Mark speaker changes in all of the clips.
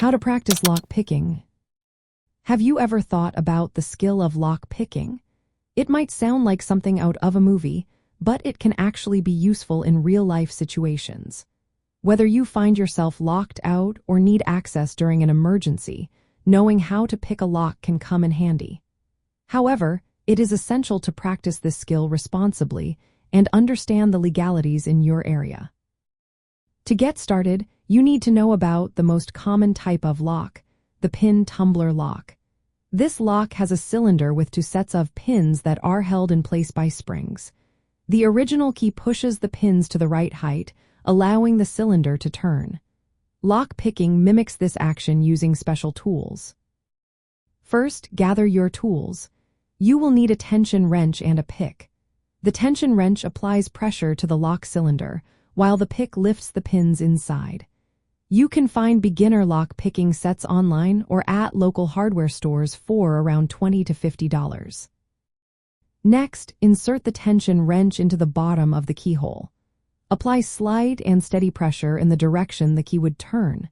Speaker 1: How to practice lock picking. Have you ever thought about the skill of lock picking? It might sound like something out of a movie, but it can actually be useful in real-life situations. Whether you find yourself locked out or need access during an emergency, knowing how to pick a lock can come in handy. However, it is essential to practice this skill responsibly and understand the legalities in your area. To get started, you need to know about the most common type of lock, the pin tumbler lock. This lock has a cylinder with two sets of pins that are held in place by springs. The original key pushes the pins to the right height, allowing the cylinder to turn. Lock picking mimics this action using special tools. First, gather your tools. You will need a tension wrench and a pick. The tension wrench applies pressure to the lock cylinder, while the pick lifts the pins inside. You can find beginner lock picking sets online or at local hardware stores for around $20 to $50. Next, insert the tension wrench into the bottom of the keyhole. Apply slight and steady pressure in the direction the key would turn.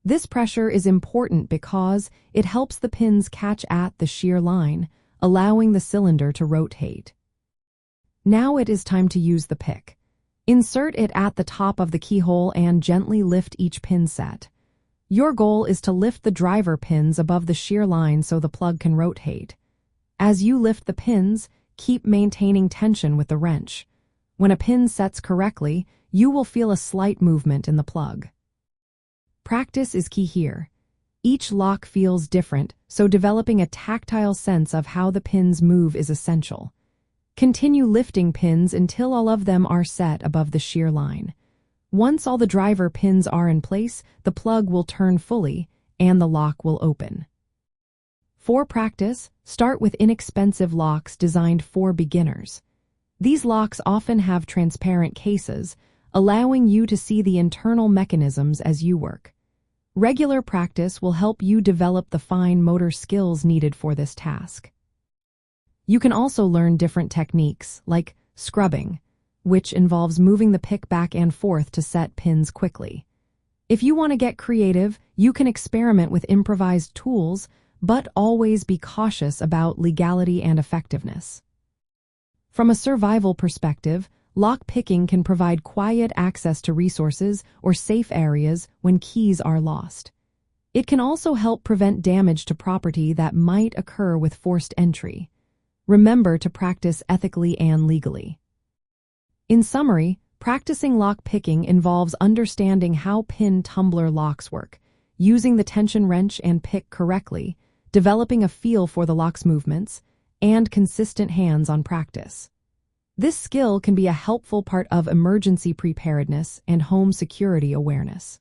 Speaker 1: This pressure is important because it helps the pins catch at the shear line, allowing the cylinder to rotate. Now it is time to use the pick. Insert it at the top of the keyhole and gently lift each pin set. Your goal is to lift the driver pins above the shear line so the plug can rotate. As you lift the pins, keep maintaining tension with the wrench. When a pin sets correctly, you will feel a slight movement in the plug. Practice is key here. Each lock feels different, so developing a tactile sense of how the pins move is essential. Continue lifting pins until all of them are set above the shear line. Once all the driver pins are in place, the plug will turn fully and the lock will open. For practice, start with inexpensive locks designed for beginners. These locks often have transparent cases, allowing you to see the internal mechanisms as you work. Regular practice will help you develop the fine motor skills needed for this task. You can also learn different techniques, like scrubbing, which involves moving the pick back and forth to set pins quickly. If you want to get creative, you can experiment with improvised tools, but always be cautious about legality and effectiveness. From a survival perspective, lock picking can provide quiet access to resources or safe areas when keys are lost. It can also help prevent damage to property that might occur with forced entry. Remember to practice ethically and legally. In summary, practicing lock picking involves understanding how pin tumbler locks work, using the tension wrench and pick correctly, developing a feel for the lock's movements, and consistent hands-on practice. This skill can be a helpful part of emergency preparedness and home security awareness.